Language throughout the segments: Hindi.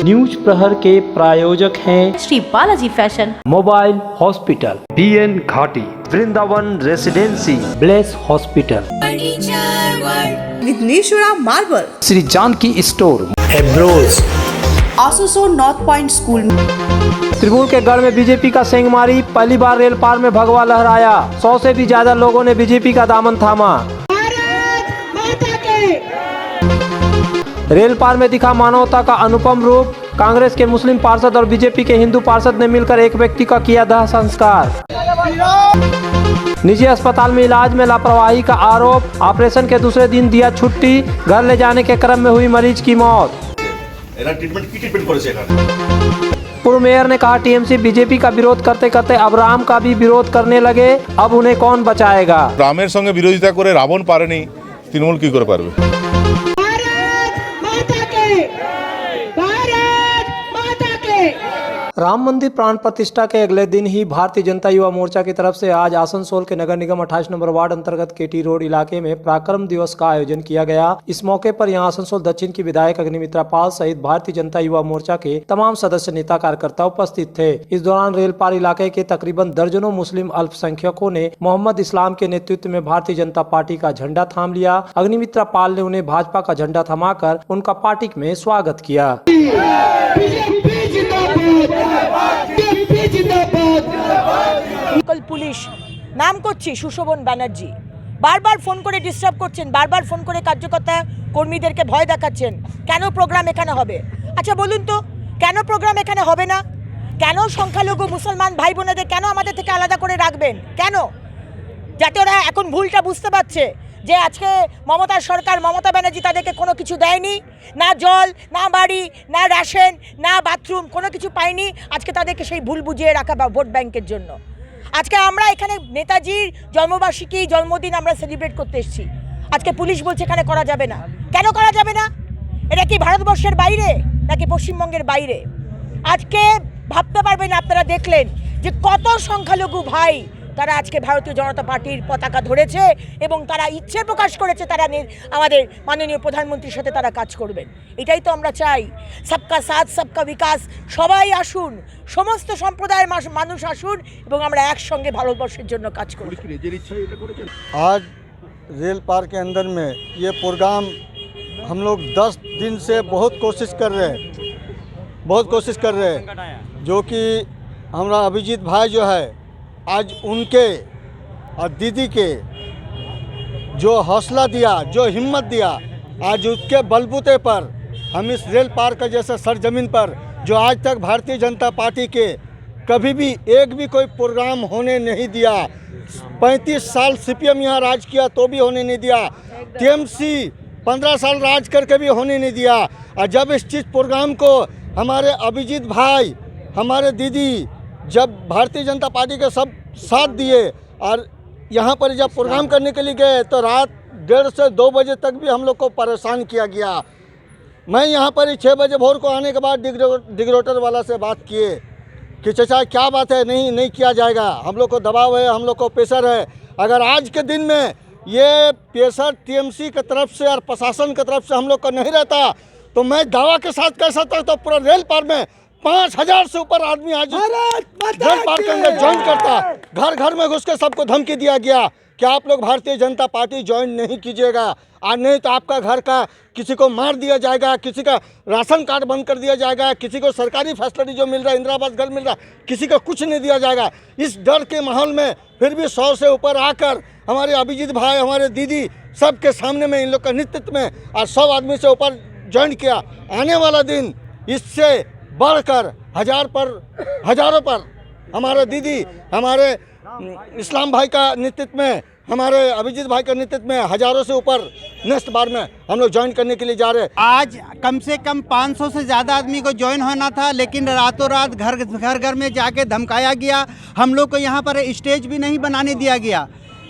न्यूज प्रहर के प्रायोजक हैं Shri Balaji fashion, mobile hospital, BN Ghati, Vrindavan residency, bless hospital, Vighneshwara marble, Shri Janaki store, एब्रोज, आसोसो नॉर्थ पॉइंट स्कूल। त्रिपुर के गढ़ में बीजेपी का सेंगमारी, पहली बार रेल पार में भगवा लहराया। 100 से भी ज्यादा लोगों ने बीजेपी का दामन थामा। रेल पार में दिखा मानवता का अनुपम रूप। कांग्रेस के मुस्लिम पार्षद और बीजेपी के हिंदू पार्षद ने मिलकर एक व्यक्ति का किया दाह संस्कार। निजी अस्पताल में इलाज में लापरवाही का आरोप, ऑपरेशन के दूसरे दिन दिया छुट्टी, घर ले जाने के क्रम में हुई मरीज की मौत। पूर्व मेयर ने कहा टीएमसी बीजेपी का विरोध करते करते अब राम का भी विरोध करने लगे, अब उन्हें कौन बचाएगा। रामेर संगे विरोधिता करे रावण पारेनी, तृणमूल की करे पारबे। राम मंदिर प्राण प्रतिष्ठा के अगले दिन ही भारतीय जनता युवा मोर्चा की तरफ से आज आसनसोल के नगर निगम 28 नंबर वार्ड अंतर्गत केटी रोड इलाके में पराक्रम दिवस का आयोजन किया गया। इस मौके पर यहां आसनसोल दक्षिण की विधायक अग्निमित्रा पाल सहित भारतीय जनता युवा मोर्चा के तमाम सदस्य नेता कार्यकर्ता उपस्थित थे। इस दौरान रेल पार इलाके के तकरीबन दर्जनों मुस्लिम अल्पसंख्यकों ने मोहम्मद इस्लाम के नेतृत्व में भारतीय जनता पार्टी का झंडा थाम लिया। अग्निमित्रा पाल ने उन्हें भाजपा का झंडा थमाकर उनका पार्टी में स्वागत किया। लोकल पुलिश নাম করছি সুশোভন ব্যানার্জি বারবার ফোন করে ডিস্টার্ব করছেন, বারবার ফোন করে কার্যকর্তা কর্মীদেরকে ভয় দেখাচ্ছেন। কেন প্রোগ্রাম এখানে হবে? আচ্ছা বলুন তো, কেন প্রোগ্রাম এখানে হবে না? কেন সংখ্যালঘু মুসলমান ভাই বোনেদের কেন আমাদের থেকে আলাদা করে রাখবেন? কেন? যাতে ওরা এখন ভুলটা বুঝতে পারছে যে আজকে মমতা সরকার, মমতা ব্যানার্জি তাদেরকে কোনো কিছু দেয়নি, না জল, না বাড়ি, না রেশন, না বাথরুম, কোনো কিছু পায়নি। আজকে তাদেরকে সেই ভুল বুঝিয়ে রাখা বা ভোট ব্যাংকের জন্য আজকে আমরা এখানে নেতাজির জন্মবার্ষিকী, জন্মদিন আমরা সেলিব্রেট করতে এসেছি। আজকে পুলিশ বলছে এখানে করা যাবে না। কেন করা যাবে না? এটা কি ভারতবর্ষের বাইরে নাকি পশ্চিমবঙ্গের বাইরে? আজকে ভাবতে পারবেন, আপনারা দেখলেন যে কত সংখ্যালঘু ভাই তারা আজকে ভারতীয় জনতা পার্টির পতাকা ধরেছে এবং তারা ইচ্ছে প্রকাশ করেছে তারা আমাদের মাননীয় প্রধানমন্ত্রীর সাথে তারা কাজ করবেন। এটাই তো আমরা চাই, সবকা সাথ সবকা বিকাশ। সবাই আসুন, সমস্ত সম্প্রদায়ের মানুষ আসুন এবং আমরা একসঙ্গে ভারতবর্ষের জন্য কাজ করি। आज रेल पार के अंदर में ये प्रोग्राम हम लोग 10 दिन से बहुत कोशिश कर रहे हैं, जो कि हमारा अभिजीत भाई जो है, आज उनके और दीदी के जो हौसला दिया, जो हिम्मत दिया, आज उसके बलबूते पर हम इस रेल पार का जैसा सरजमीन पर जो आज तक भारतीय जनता पार्टी के कभी भी एक भी कोई प्रोग्राम होने नहीं दिया। 35 साल CPM यहाँ राज किया तो भी होने नहीं दिया। TMC 15 साल राज करके भी होने नहीं दिया। और जब इस चीज़ प्रोग्राम को हमारे अभिजीत भाई, हमारे दीदी जब भारतीय जनता पार्टी के सब साथ दिए और यहाँ पर जब प्रोग्राम करने के लिए गए तो रात 1:30 से 2 बजे तक भी हम लोग को परेशान किया गया। मैं यहाँ पर 6 बजे भोर को आने के बाद डिग्रेटर वाला से बात किए कि चाचा क्या बात है, नहीं किया जाएगा, हम लोग को दबाव है, हम लोग को प्रेशर है। अगर आज के दिन में ये प्रेशर TMC की तरफ से और प्रशासन की तरफ से हम लोग को नहीं रहता तो मैं दावा के साथ कह सकता हूँ तो पूरा रेल पार में 5000 से ऊपर आदमी आज रेल पार के अंदर ज्वाइन करता। घर घर में घुस के सबको धमकी दिया गया कि आप लोग भारतीय जनता पार्टी ज्वाइन नहीं कीजिएगा, और नहीं तो आपका घर का किसी को मार दिया जाएगा, किसी का राशन कार्ड बंद कर दिया जाएगा, किसी को सरकारी फैसिलिटी जो मिल रहा है, इंदिरा आवास घर मिल रहा है, किसी को कुछ नहीं दिया जाएगा। इस डर के माहौल में फिर भी 100 से ऊपर आकर हमारे अभिजीत भाई, हमारे दीदी सबके सामने में इन लोग का नेतृत्व में और 100 आदमी से ऊपर ज्वाइन किया। आने वाला दिन इससे बढ़कर हजारों पर हमारे दीदी, हमारे इस्लाम भाई का नेतृत्व में, हमारे अभिजीत भाई के नेतृत्व में हजारों से ऊपर नेक्स्ट बार में हम लोग ज्वाइन करने के लिए जा रहे हैं। आज कम से कम 500 से ज़्यादा आदमी को ज्वाइन होना था, लेकिन रातों रात घर में जाके धमकाया गया। हम लोग को यहाँ पर स्टेज भी नहीं बनाने दिया गया,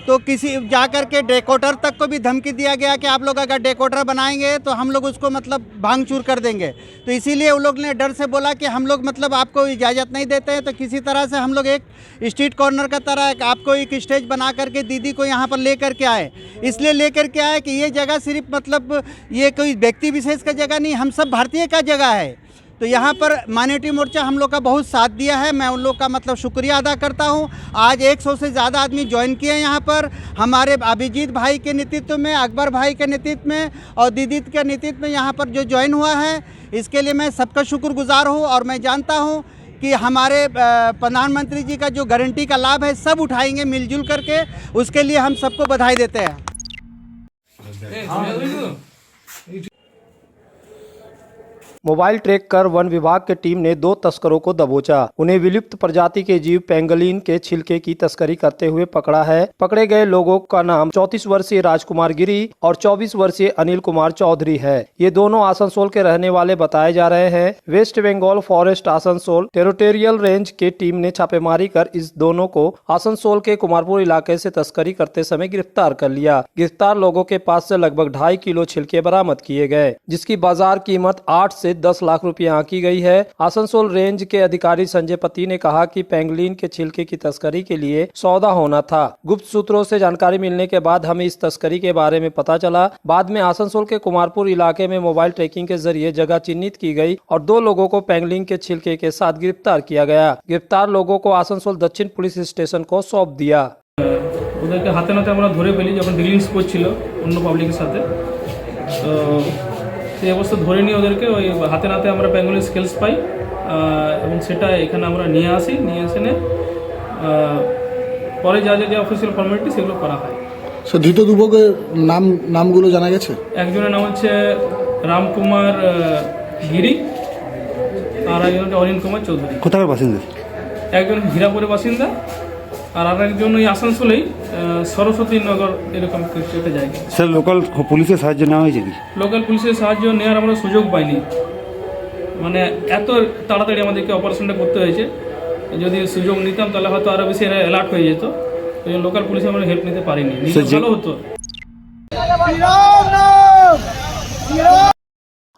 तो किसी जाकर के डेकोटर तक को भी धमकी दिया गया कि आप लोग अगर डेकोटर बनाएंगे तो हम लोग उसको मतलब भांग चूर कर देंगे। तो इसीलिए उन लोग ने डर से बोला कि हम लोग मतलब आपको इजाज़त नहीं देते हैं। तो किसी तरह से हम लोग एक स्ट्रीट कॉर्नर का तरह आपको एक स्टेज बना करके दीदी को यहाँ पर लेकर के आए। इसलिए लेकर के आए कि ये जगह सिर्फ मतलब ये कोई व्यक्ति विशेष का जगह नहीं, हम सब भारतीय का जगह है। तो यहाँ पर माइनॉरिटी मोर्चा हम लोग का बहुत साथ दिया है। मैं उन लोग का मतलब शुक्रिया अदा करता हूँ। आज 100 से ज़्यादा आदमी ज्वाइन किए हैं यहाँ पर, हमारे अभिजीत भाई के नेतृत्व में, अकबर भाई के नेतृत्व में और दीदी के नेतृत्व में यहाँ पर जो ज्वाइन हुआ है, इसके लिए मैं सबका शुक्रगुजार हूँ। और मैं जानता हूँ कि हमारे प्रधानमंत्री जी का जो गारंटी का लाभ है सब उठाएंगे मिलजुल करके, उसके लिए हम सबको बधाई देते हैं। मोबाइल ट्रैक कर वन विभाग की टीम ने 2 तस्करों को दबोचा। उन्हें विलुप्त प्रजाति के जीव पेंगोलिन के छिलके की तस्करी करते हुए पकड़ा है। पकड़े गए लोगों का नाम 34 वर्षीय राजकुमार गिरी और 24 वर्षीय अनिल कुमार चौधरी है। ये दोनों आसनसोल के रहने वाले बताए जा रहे हैं। West Bengal forest Asansol territorial range के टीम ने छापेमारी कर इस दोनों को आसनसोल के कुमारपुर इलाके से तस्करी करते समय गिरफ्तार कर लिया। गिरफ्तार लोगों के पास से लगभग 2.5 किलो छिलके बरामद किए गए, जिसकी बाजार कीमत 8 से 10 लाख रुपए आंकी गई है। आसनसोल रेंज के अधिकारी संजय पति ने कहा कि पेंगोलिन के छिलके की तस्करी के लिए सौदा होना था। गुप्त सूत्रों से जानकारी मिलने के बाद हमें इस तस्करी के बारे में पता चला। बाद में आसनसोल के कुमारपुर इलाके में मोबाइल ट्रैकिंग के जरिए जगह चिन्हित की गई और 2 लोगों को पेंगोलिन के छिलके के साथ गिरफ्तार किया गया। गिरफ्तार लोगों को आसनसोल दक्षिण पुलिस स्टेशन को सौंप दिया। ওদেরকে হাতে নাতে আমরা ধরে ফেলি যখন ডিলিংস করছিল অন্য পাবলিকের সাথে। তো সেই অবস্থা ধরে নিয়ে ওদেরকে ওই হাতে নাতে আমরা পেঙ্গোলিন স্কেলস পাই এবং সেটা এখানে আমরা নিয়ে আসি, নিয়ে এসে পরে যা যা অফিসিয়াল ফর্মালিটি সেগুলো করা হয়। স্যার ধৃত যুবকের নামগুলো জানা গেছে? একজনের নাম হচ্ছে রামকুমার গিরি আর একজনটা অনিল কুমার চৌধুরী। কোথাকার বাসিন্দা? একজন হীরাপুরের বাসিন্দা আর আরেকজন ওই আসানসোলেই সরস্বতী নগর এরকম একটা জায়গা। স্যার লোকাল পুলিশের সাহায্য নেওয়া হয়েছে কি? লোকাল পুলিশের সাহায্য নেওয়ার আমরা সুযোগ পাইনি, মানে এত তাড়াতাড়ি আমাদেরকে অপারেশনটা করতে হয়েছে। যদি সুযোগ নিতাম তাহলে হয়তো আরও বেশি অ্যালার্ট হয়ে যেত। ওই জন্য লোকাল পুলিশে আমরা হেল্প নিতে পারিনি, নিলে ভালো হতো।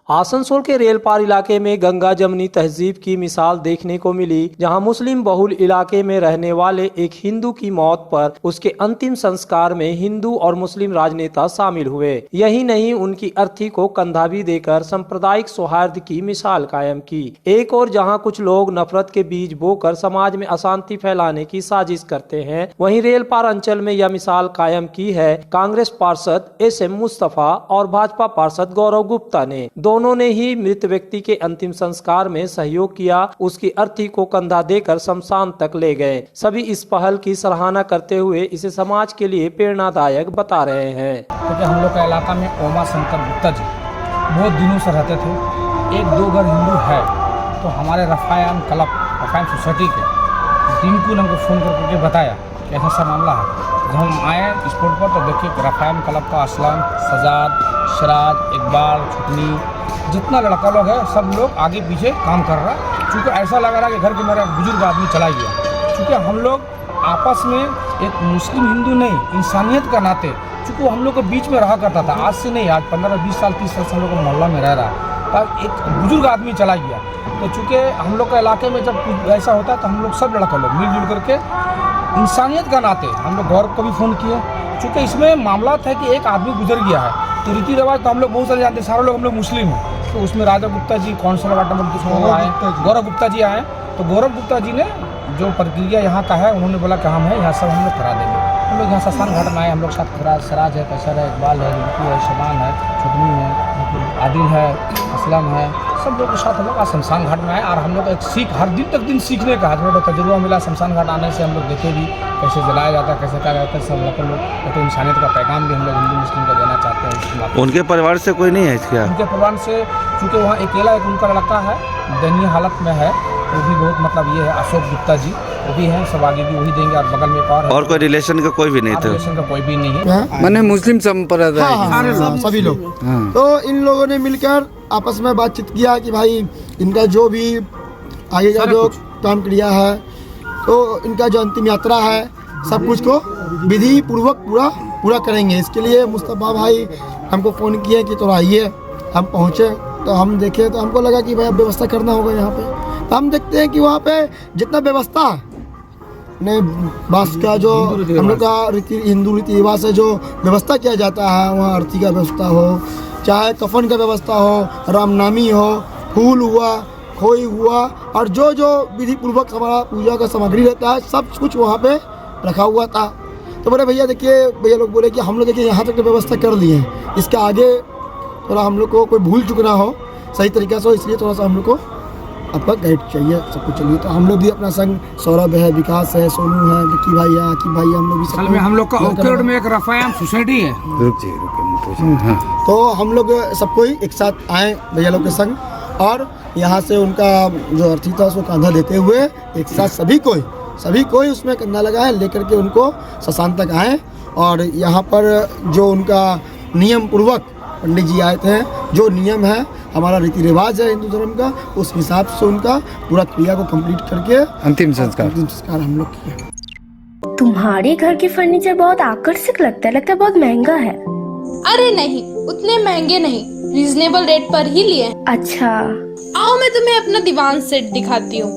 आसनसोल के रेलपार इलाके में गंगा जमनी तहजीब की मिसाल देखने को मिली, जहां मुस्लिम बहुल इलाके में रहने वाले एक हिंदू की मौत पर उसके अंतिम संस्कार में हिंदू और मुस्लिम राजनेता शामिल हुए। यही नहीं, उनकी अर्थी को कंधा भी देकर सांप्रदायिक सौहार्द की मिसाल कायम की। एक और जहां कुछ लोग नफरत के बीज बोकर समाज में अशांति फैलाने की साजिश करते हैं, वहीं रेलपार अंचल में यह मिसाल कायम की है कांग्रेस पार्षद SM मुस्तफा और भाजपा पार्षद गौरव गुप्ता ने। दोनों ने ही मृत व्यक्ति के अंतिम संस्कार में सहयोग किया, उसकी अर्थी को कंधा देकर शमशान तक ले गए। सभी इस पहल की सराहना करते हुए इसे समाज के लिए प्रेरणादायक बता रहे हैं। क्योंकि हम लोग का इलाका में ओमा शंकर गुप्ता जी बहुत दिनों से रहते थे। 1-2 घर हिंदू है, तो हमारे रफायन क्लब रफायन सोसाइटी के टिंकू ने हमको फ़ोन करके बताया कि ऐसा सा मामला है। जब हम आए स्पॉट पर तो देखिए रफायन क्लब का असलम, सजाद, शराज, इकबाल, छुटनी, जितना लड़का लोग है सब लोग आगे पीछे काम कर रहा है। चूँकि ऐसा लग रहा है कि घर के मेरा बुजुर्ग आदमी चला गया। चूँकि हम लोग आपस में एक मुस्लिम हिंदू नहीं, इंसानियत का नाते, चूँकि वो हम लोग के बीच में रहा करता था। आज से नहीं, आज 15-20 साल 30 साल से हम लोग मोहल्ला में रह रहा है। तब एक बुजुर्ग आदमी चला गया, तो चूँकि हम लोग का इलाके में जब कुछ ऐसा होता है तो हम लोग सब लड़का लोग मिलजुल करके इंसानियत का नाते हम लोग गौरव को भी फ़ोन किए। चूँकि इसमें मामला था कि एक आदमी गुजर गया है, तो रीति रिवाज तो हम लोग बहुत सारे जानते हैं, सारे लोग हम लोग मुस्लिम हैं। तो उसमें राजा Gupta ji councillor ward number 2 आए, गौरव गुप्ता जी आए। तो गौरव गुप्ता जी ने जो प्रक्रिया यहाँ का है, उन्होंने बोला कि हम है यहाँ सब हम लोग करा देंगे। हम लोग यहाँ शमशान घाट में आए, हम लोग साथ सराज है, कैसर है, इकबाल है, रिंकू है, शबान है, छुटनी है, आदिल है, असलम है, सब लोग के साथ हम लोग शमशान घाट में आए। और हम लोग एक सीख हर दिन तक दिन सीखने का हमें तजुर्बा मिला। शमशान घाट आने से हम लोग देखे भी कैसे जलाया जाता है, कैसे क्या जाता है, सब लोग तो इंसानियत का पैगाम भी हम लोग हिंदू मुस्लिम को देना चाहते हैं। उनके परिवार से कोई नहीं है क्या? उनके परिवार से चूँकि वहाँ अकेला एक उनका लड़का है, दयनीय हालत में है, वो भी बहुत मतलब ये है अशोक गुप्ता जी, वो भी हैं, सब आगे भी वही देंगे। और बगल में और कोई रिलेशन का कोई भी नहीं था? रिलेशन का कोई भी नहीं है, मैंने मुस्लिम संप्रदाय सभी लोग। तो इन लोगों ने मिलकर आपस में बातचीत किया कि भाई इनका जो भी आगे का जो काम क्रिया है, तो इनका जो अंतिम यात्रा है, सब कुछ को विधि पूर्वक पूरा करेंगे। इसके लिए मुस्तफा भाई हमको फ़ोन किए कि तो आइए। हम पहुँचे तो हम देखे, तो हमको लगा कि भाई अब व्यवस्था करना होगा यहाँ पे। तो हम देखते हैं कि वहाँ पे जितना व्यवस्था ने बास का जो हम लोग का हिंदू रीति रिवाज से जो व्यवस्था किया जाता है, वहाँ आरती का व्यवस्था हो, चाहे कफन का व्यवस्था हो, रामनामी हो, फूल हुआ, खोई हुआ और जो जो विधि पूर्वक हमारा पूजा का सामग्री रहता है सब कुछ वहाँ पे रखा हुआ था। तो बोले भैया देखिए, भैया लोग बोले कि हम लोग देखिए यहाँ तक तो व्यवस्था कर लिए हैं, इसके आगे थोड़ा हम लोग को कोई भूल चुक ना हो, सही तरीक़े से हो, इसलिए थोड़ा सा हम लोग को आपका गाइड चाहिए सब कुछ। चलिए तो हम लोग भी अपना संग सौरभ है, विकास है, सोनू है, विक्की भाई है, आकिब भाई, हम लोग भी असल में हम लोग का ओकेड में एक रफायाम सोसाइटी है। तो हम लोग सबको ही एक साथ आए भैया लोग के संग, और यहाँ से उनका जो अर्थी था उसको कंधा देते हुए एक साथ सभी कोई उसमें कंधा लगाए लेकर के उनको शशान तक आए। और यहाँ पर जो उनका नियम पूर्वक पंडित जी आए थे, जो नियम है हमारा रीति रिवाज है हिंदू धर्म का, उस हिसाब से उनका पूरा क्रिया को कंप्लीट करके अंतिम संस्कार हम लोग किए। तुम्हारे घर के फर्नीचर बहुत आकर्षक लगता है बहुत महंगा है। अरे नहीं, उतने महंगे नहीं, रीजनेबल रेट पर ही लिए। अच्छा, आओ मैं तुम्हें अपना दीवान सेट दिखाती हूँ।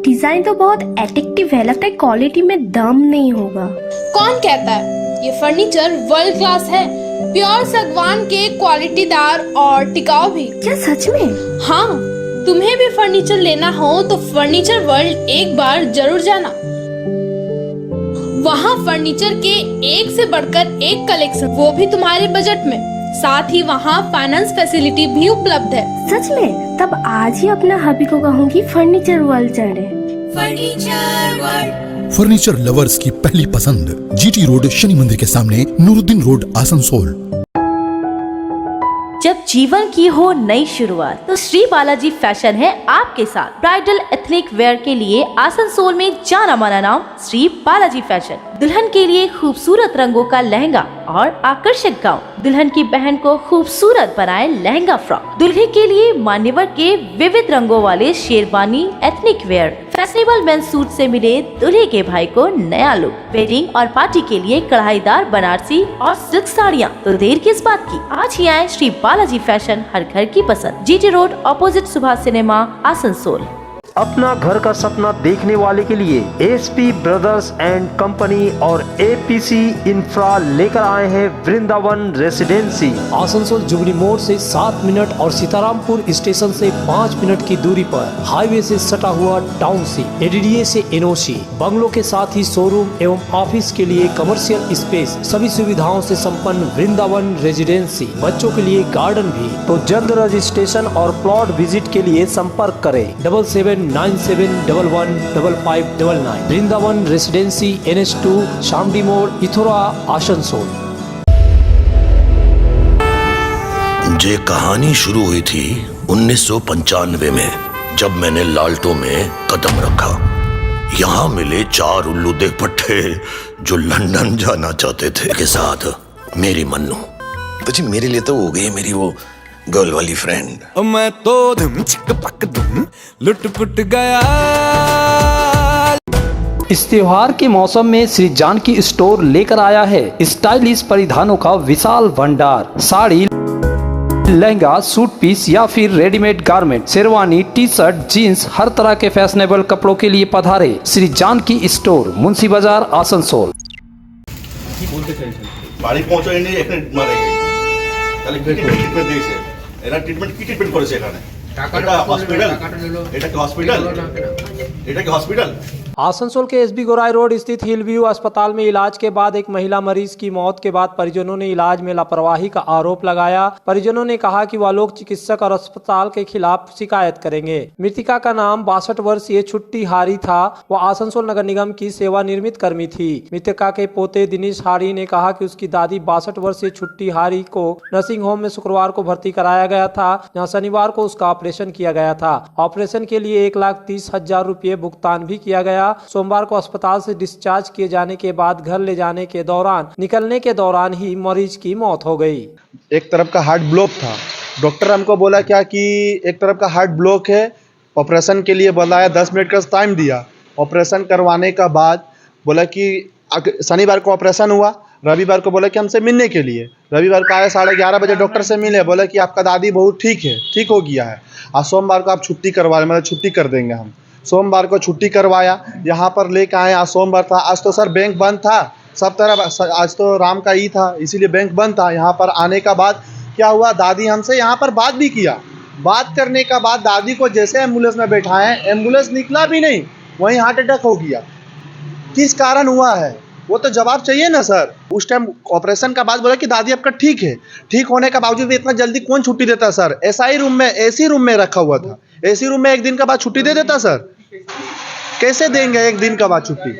डिजाइन तो बहुत एट्रैक्टिव है, लगता है क्वालिटी में दम नहीं होगा। कौन कहता है? ये फर्नीचर वर्ल्ड क्लास है, प्योर सागवान के, क्वालिटीदार और टिकाऊ भी। क्या सच में? हाँ, तुम्हें भी फर्नीचर लेना हो तो फर्नीचर वर्ल्ड एक बार जरूर जाना। वहाँ फर्नीचर के एक से बढ़कर एक कलेक्शन, वो भी तुम्हारे बजट में। साथ ही वहाँ फाइनेंस फैसिलिटी भी उपलब्ध है। सच में? तब आज ही अपना हबी को कहूँगी फर्नीचर वर्ल्ड चढ़े। फर्नीचर वर्ल्ड, फर्नीचर लवर्स की पहली पसंद, जीटी रोड, शनि मंदिर के सामने, नूरुद्दीन रोड, आसनसोल। जब जीवन की हो नई शुरुआत तो श्री बालाजी फैशन है आपके साथ। ब्राइडल एथनिक वेयर के लिए आसनसोल में जाना माना नाम श्री बालाजी फैशन। दुल्हन के लिए खूबसूरत रंगों का लहंगा और आकर्षक गाउन, दुल्हन की बहन को खूबसूरत बनाए लहंगा फ्रॉक, दुल्हे के लिए मान्यवर के विविध रंगों वाले sherwani ethnic wear, fashionable men's suit से मिले दुल्हे के भाई को नया लुक, वेडिंग और पार्टी के लिए कढ़ाईदार बनारसी और सिल्क साड़ियाँ। तो देर किस बात की, आज ही आए श्री बालाजी फैशन, हर घर की पसंद, GT road, opposite Subhash cinema, Asansol. अपना घर का सपना देखने वाले के लिए एसपी ब्रदर्स एंड कंपनी और एपीसी इंफ्रा लेकर आए हैं वृंदावन रेसिडेंसी। आसनसोल जुबली मोड़ से 7 मिनट और सीतारामपुर स्टेशन से 5 मिनट की दूरी पर हाईवे से सटा हुआ टाउनशिप, एडीडीए से एनओसी, बंगलों के साथ ही शोरूम एवं ऑफिस के लिए कमर्शियल स्पेस, सभी सुविधाओं से संपन्न वृंदावन रेसिडेंसी। बच्चों के लिए गार्डन भी। तो जल्द रजिस्ट्रेशन और प्लॉट विजिट के लिए संपर्क करें 7797115599। वृंदावन रेसिडेंसी, NH2, शामडी मोड़, इथोरा, आसनसोल। ये कहानी शुरू हुई थी 1995 में, जब मैंने लाल्टो में कदम रखा। यहाँ मिले 4 उल्लू देख पट्टे जो लंदन जाना चाहते थे। के साथ मेरी मन्नू, तो जी मेरे लिए तो हो गई मेरी वो गर्ल वाली फ्रेंड। मैं तो धुम चिक पक धुम लुट पुट गया। इस त्योहार के मौसम में श्री जानकी स्टोर लेकर आया है स्टाइलिश परिधानों का विशाल भंडार। साड़ी, लहंगा, सूट पीस या फिर readymade garment, sherwani, T shirt, jeans, हर तरह के फैशनेबल कपड़ों के लिए पधारे श्री जानकी स्टोर, मुंशी बाजार, आसनसोल। বাড়ি পৌঁছায়নি, এখানে মারা গেছে, তাহলে কি ট্রিটমেন্ট দিয়েছে? এরা ট্রিটমেন্ট কি ট্রিটমেন্ট করেছে এখানে? এটা হসপিটাল? এটা কি হসপিটাল? এটা কি হসপিটাল? आसनसोल के एसबी गोराई रोड स्थित हिल व्यू अस्पताल में इलाज के बाद एक महिला मरीज की मौत के बाद परिजनों ने इलाज में लापरवाही का आरोप लगाया। परिजनों ने कहा कि वह लोग चिकित्सक और अस्पताल के खिलाफ शिकायत करेंगे। मृतिका का नाम 62 वर्षीय छुट्टी हारी था। वह आसनसोल नगर निगम की सेवानिवृत्त कर्मी थी। मृतिका के पोते दिनेश हारी ने कहा कि उसकी दादी 62 वर्षीय छुट्टी हारी को नर्सिंग होम में शुक्रवार को भर्ती कराया गया था, जहाँ शनिवार को उसका ऑपरेशन किया गया था। ऑपरेशन के लिए 1,30,000 रुपये भुगतान भी किया गया। सोमवार को अस्पताल से डिस्चार्ज किए जाने के बाद घर ले जाने के दौरान निकलने के दौरान ही मरीज की मौत हो गई। एक तरफ का हार्ट ब्लॉक था। डॉक्टर हमको बोला क्या कि एक तरफ का हार्ट ब्लॉक है, ऑपरेशन के लिए बुलाया, 10 मिनट का टाइम दिया। ऑपरेशन करवाने का बाद बोला कि शनिवार को ऑपरेशन हुआ, रविवार को बोला कि हमसे मिलने के लिए। रविवार को आए 11:30 बजे डॉक्टर से मिले, बोला कि आपका दादी बहुत ठीक है, ठीक हो गया है। आज सोमवार को आप छुट्टी करवा लें, मतलब छुट्टी कर देंगे हम। सोमवार को छुट्टी करवाया, यहाँ पर लेके आए। आज सोमवार था, आज तो सर बैंक बंद था, सब तरह आज तो राम का ई था, इसीलिए बैंक बंद था। यहाँ पर आने का बाद क्या हुआ, दादी हमसे यहाँ पर बात भी किया बात करने का बाद दादी को जैसे एम्बुलेंस में बैठाएं, एम्बुलेंस निकला भी नहीं, वहीं हार्ट अटैक हो गया। किस कारण हुआ है वो तो जवाब चाहिए ना सर। उस टाइम ऑपरेशन का बाद बोला कि दादी आपका ठीक है, ठीक होने का बावजूद भी इतना जल्दी कौन छुट्टी देता सर। एसआई रूम में, एसी रूम में रखा हुआ था, एसी रूम में एक दिन का बाद छुट्टी दे देता सर। कैसे देंगे एक दिन का बाद छुट्टी?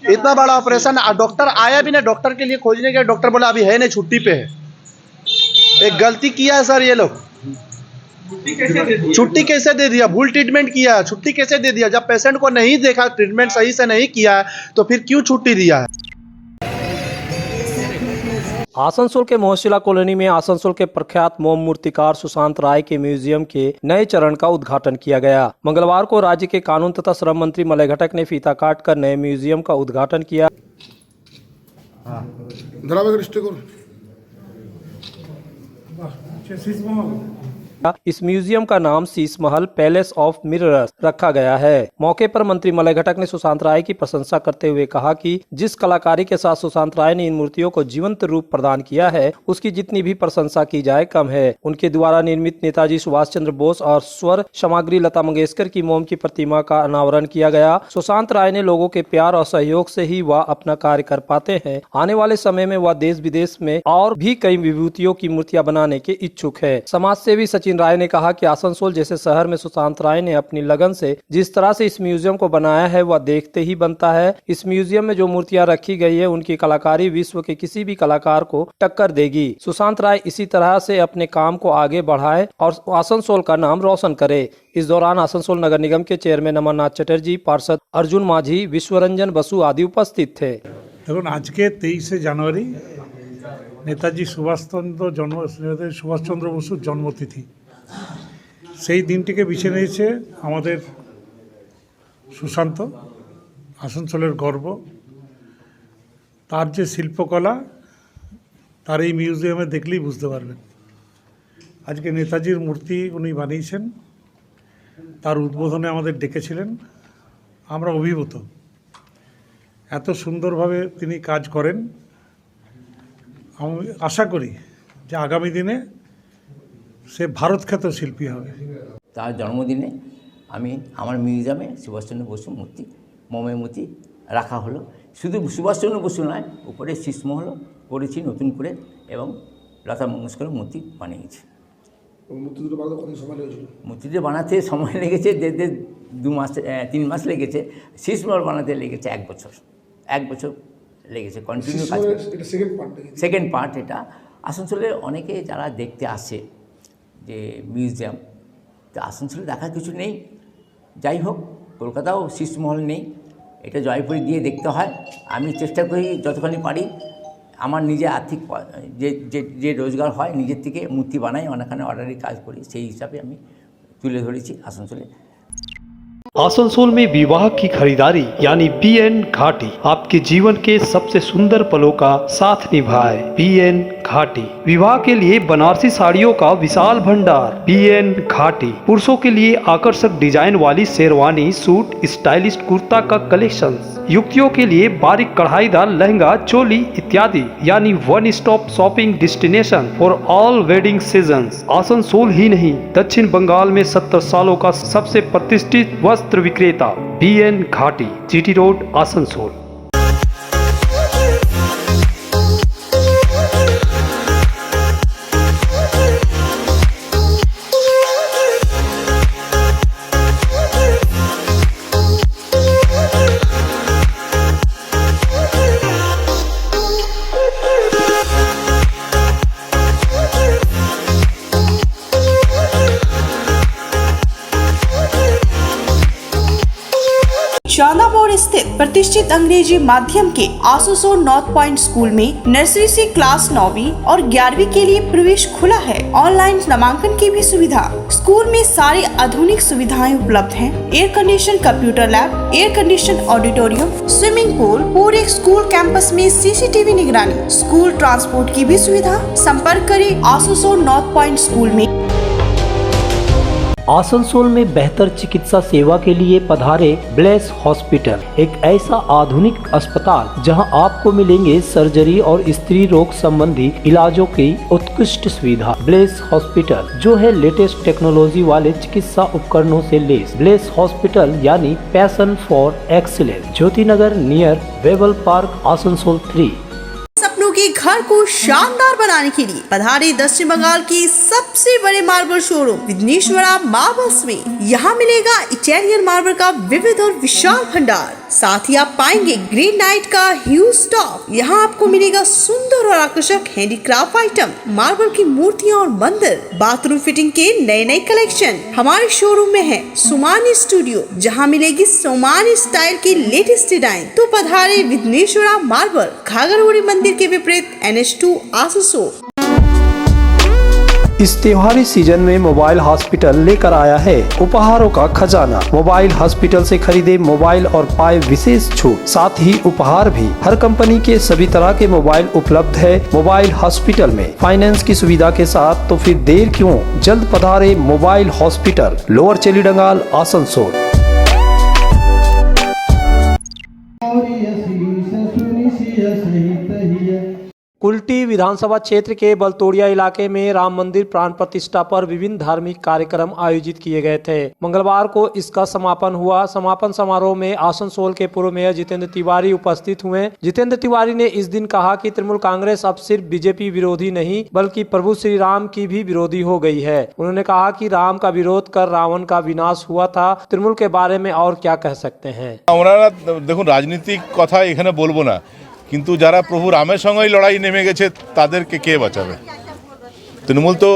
इतना बड़ा ऑपरेशन, डॉक्टर आया भी ना, डॉक्टर के लिए खोजने गया, डॉक्टर बोला अभी है नहीं, छुट्टी पे है। एक गलती किया है सर ये लोग। छुट्टी कैसे दे दिया? भूल ट्रीटमेंट किया है, छुट्टी कैसे दे दिया? जब पेशेंट को नहीं देखा, ट्रीटमेंट सही से नहीं किया है, तो फिर क्यों छुट्टी दिया है? आसनसोल के मोहशिला कॉलोनी में आसनसोल के प्रख्यात मोम मूर्तिकार सुशांत राय के म्यूजियम के नए चरण का उद्घाटन किया गया। मंगलवार को राज्य के कानून तथा श्रम मंत्री मलय घटक ने फीता काटकर नए म्यूजियम का उद्घाटन किया। इस म्यूजियम का नाम Sheesh Mahal palace of mirrors रखा गया है। मौके पर मंत्री मलय घटक ने सुशांत राय की प्रशंसा करते हुए कहा कि जिस कलाकारी के साथ सुशांत राय ने इन मूर्तियों को जीवंत रूप प्रदान किया है, उसकी जितनी भी प्रशंसा की जाए कम है। उनके द्वारा निर्मित नेताजी सुभाष चंद्र बोस और स्वर सामग्री लता मंगेशकर की मोम की प्रतिमा का अनावरण किया गया। सुशांत राय ने लोगों के प्यार और सहयोग से ही वह अपना कार्य कर पाते हैं। आने वाले समय में वह देश विदेश में और भी कई विभूतियों की मूर्तियां बनाने के इच्छुक है। समाज सेवी सचिन राय ने कहा कि आसनसोल जैसे शहर में सुशांत राय ने अपनी लगन से जिस तरह से इस म्यूजियम को बनाया है, वह देखते ही बनता है। इस म्यूजियम में जो मूर्तियां रखी गई है, उनकी कलाकारी विश्व के किसी भी कलाकार को टक्कर देगी। सुशांत राय इसी तरह से अपने काम को आगे बढ़ाए और आसनसोल का नाम रोशन करे। इस दौरान आसनसोल नगर निगम के चेयरमैन अमरनाथ चटर्जी, पार्षद अर्जुन माझी, विश्वरंजन बसु आदि उपस्थित थे। দেখুন, আজকে 23শে জানুয়ারি নেতাজি সুভাষচন্দ্র বসুর জন্মতিথি। সেই দিনটিকে বেছে নিয়েছে আমাদের সুশান্ত, আসানসোলের গর্ব। তার যে শিল্পকলা, তার এই মিউজিয়ামে দেখলেই বুঝতে পারবেন। আজকে নেতাজির মূর্তি উনি বানিয়েছেন, তার উদ্বোধনে আমাদের ডেকেছিলেন। আমরা অভিভূত, এত সুন্দরভাবে তিনি কাজ করেন। আমি আশা করি যে আগামী দিনে সে ভারতখ্যাত শিল্পী হবে। তার জন্মদিনে আমি আমার মিউজিয়ামে সুভাষচন্দ্র বসু মূর্তি, মোমের মূর্তি রাখা হলো। শুধু সুভাষচন্দ্র বসু নয়, উপরে শীষমহলও করেছি নতুন করে এবং লতা মঙ্গেশকরের মূর্তি বানিয়েছি। মূর্তিটা বানাতে সময় লেগেছে 2 মাস লেগেছে। শীষমহল বানাতে লেগেছে 1 বছর। 1 বছর লেগেছে কন্টিনিউ কাজ। সেকেন্ড পার্ট এটা। আসানসোলে অনেকে যারা দেখতে আসে যে মিউজিয়াম, তো আসানসোলে দেখার কিছু নেই। যাই হোক, কলকাতাও শীষমহল নেই, এটা জয়পুরে গিয়ে দেখতে হয়। আমি চেষ্টা করি যতখানি পারি, আমার নিজে আর্থিক যে রোজগার হয় নিজের থেকে মূর্তি বানাই, অনেকখানে অর্ডারি কাজ করি, সেই হিসাবে আমি তুলে ধরেছি আসানসোলে। आसनसोल में विवाह की खरीदारी यानी BN घाटी आपके जीवन के सबसे सुंदर पलों का साथ निभाए। BN घाटी विवाह के लिए बनारसी साड़ियों का विशाल भंडार। BN घाटी पुरुषों के लिए आकर्षक डिजाइन वाली शेरवानी, सूट, स्टाइलिश कुर्ता का कलेक्शन, युवतियों के लिए बारीक कढ़ाईदार लहंगा, चोली इत्यादि, यानी one stop shopping destination for all wedding seasons. Asansol ही नहीं, दक्षिण बंगाल में 70 सालों का सबसे प्रतिष्ठित वस्त्र विक्रेता BN घाटी, GT रोड, आसनसोल। चांदा मोड़ स्थित प्रतिष्ठित अंग्रेजी माध्यम के आसनसोल नॉर्थ पॉइंट स्कूल में नर्सरी से क्लास 9वीं और 11वीं के लिए प्रवेश खुला है। ऑनलाइन नामांकन की भी सुविधा। स्कूल में सारी आधुनिक सुविधाएं उपलब्ध हैं। Air condition computer lab, air condition auditorium, swimming pool, पूरे स्कूल कैंपस में CCTV निगरानी, स्कूल ट्रांसपोर्ट की भी सुविधा। संपर्क करें आसनसोल नॉर्थ पॉइंट स्कूल में। आसनसोल में बेहतर चिकित्सा सेवा के लिए पधारे ब्लेस हॉस्पिटल, एक ऐसा आधुनिक अस्पताल जहां आपको मिलेंगे सर्जरी और स्त्री रोग संबंधी इलाजों की उत्कृष्ट सुविधा। ब्लेस हॉस्पिटल जो है लेटेस्ट टेक्नोलॉजी वाले चिकित्सा उपकरणों से लेस। ब्लेस हॉस्पिटल यानी passion for excellence, Jyoti Nagar near Webel park, Asansol 3। सपनों के घर को शानदार बनाने के लिए पधारे दक्षिण बंगाल की सबसे बड़े मार्बल शोरूम विघ्नेश्वरा मार्बल्स में। यहाँ मिलेगा इटालियन मार्बल का विविध और विशाल भंडार, साथ ही आप पाएंगे ग्रेनाइट का ह्यूज स्टॉक। यहाँ आपको मिलेगा सुंदर और आकर्षक हैंडीक्राफ्ट आइटम, मार्बल की मूर्तियाँ और मंदिर, बाथरूम फिटिंग के नए नए कलेक्शन। हमारे शोरूम में है सोमानी स्टूडियो, जहाँ मिलेगी सोमानी स्टाइल की लेटेस्ट डिजाइन। तो पधारे विघ्नेश्वरा मार्बल, घाघरगुड़ी मंदिर के विपरीत NH2 आसनसोल। इस त्योहारी सीजन में मोबाइल हॉस्पिटल लेकर आया है उपहारों का खजाना। मोबाइल हॉस्पिटल से खरीदे मोबाइल और पाए विशेष छूट, साथ ही उपहार भी। हर कंपनी के सभी तरह के मोबाइल उपलब्ध है मोबाइल हॉस्पिटल में, फाइनेंस की सुविधा के साथ। तो फिर देर क्यों, जल्द पधारे mobile hospital, lower Chelidangal, Asansol. Kulti विधानसभा क्षेत्र के बलतोड़िया इलाके में राम मंदिर प्राण प्रतिष्ठा पर विभिन्न धार्मिक कार्यक्रम आयोजित किए गए थे। मंगलवार को इसका समापन हुआ। समापन समारोह में आसनसोल के पूर्व मेयर जितेंद्र तिवारी उपस्थित हुए। जितेंद्र तिवारी ने इस दिन कहा कि तृणमूल कांग्रेस अब सिर्फ बीजेपी विरोधी नहीं बल्कि प्रभु श्री राम की भी विरोधी हो गई है। उन्होंने कहा कि राम का विरोध कर रावण का विनाश हुआ था। तृणमूल के बारे में और क्या कह सकते हैं? देखो राजनीतिक कथा एखाने बोलबो ना, কিন্তু যারা প্রভু রামের সঙ্গেই লড়াই নেমে গেছে তাদেরকে কে বাঁচাবে? তৃণমূল তো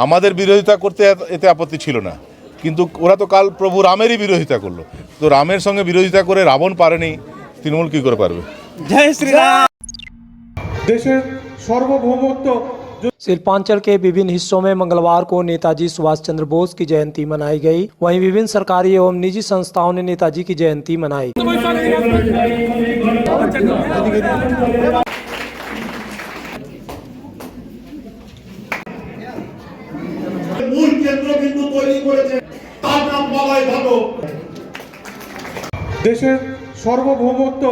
আমাদের বিরোধিতা করতে এতে আপত্তি ছিল না, কিন্তু ওরা তো কাল প্রভু রামেরই বিরোধিতা করলো। তো রামের সঙ্গে বিরোধিতা করে রাবণ পারেনি, তৃণমূল কি করে পারবে? জয় শ্রীরাম। দেশের সার্বভৌমত্ব। शिल्पांचल के विभिन्न हिस्सों में मंगलवार को नेताजी सुभाष चंद्र बोस की जयंती मनाई गई। वहीं विभिन्न सरकारी एवं निजी संस्थाओं ने नेताजी की जयंती मनाई। মূল কেন্দ্রবিন্দু তৈরি করেছে, তার নাম বলাই ভালো। দেশের সার্বভৌমত্ব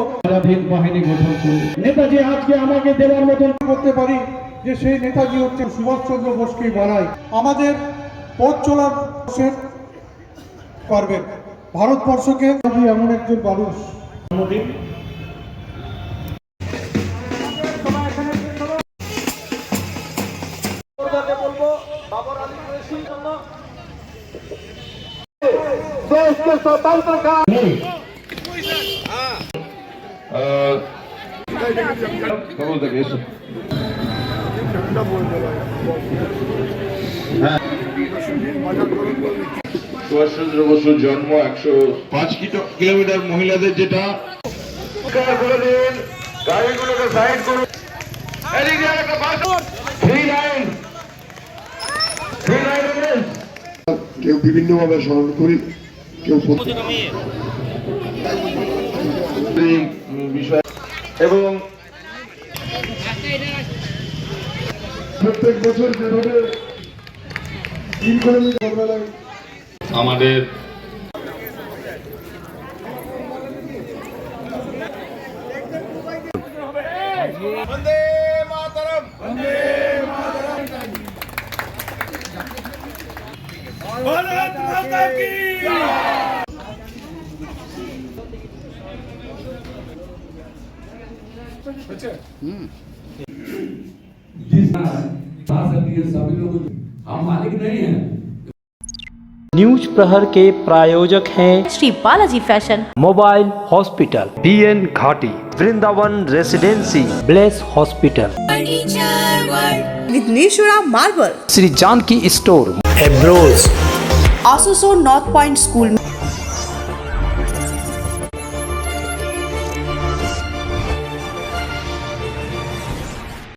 বাহিনী গঠন করে নেতাজি আজকে আমাকে দেওয়ার মতন করতে পারি যে সেই নেতাজি হচ্ছে সুভাষচন্দ্র বোসকেই বানাই। আমাদের পথ চলার পারবেন ভারতবর্ষকে এমন একজন মানুষ। देश के स्वतंत्र का সুভাষচন্দ্র বসুর জন্ম 105 কিলোমিটার। মহিলাদের যেটা গাড়িগুলোকে সাইড করুন, কেউ বিভিন্নভাবে স্মরণ করি, কেউ বিষয় এবং প্রত্যেক বছর যেভাবে আমাদের বন্দে মাতরম, বন্দে মাতরম, ভারত মাতা কি सभी लोग हम मालिक नहीं हैं। न्यूज प्रहर के प्रायोजक हैं Shri Balaji fashion, mobile hospital, BN Ghati, Vrindavan residency, bless hospital, Vighneshwara marble, Shri Janaki store, एब्रोज, आसनसोल नॉर्थ पॉइंट स्कूल।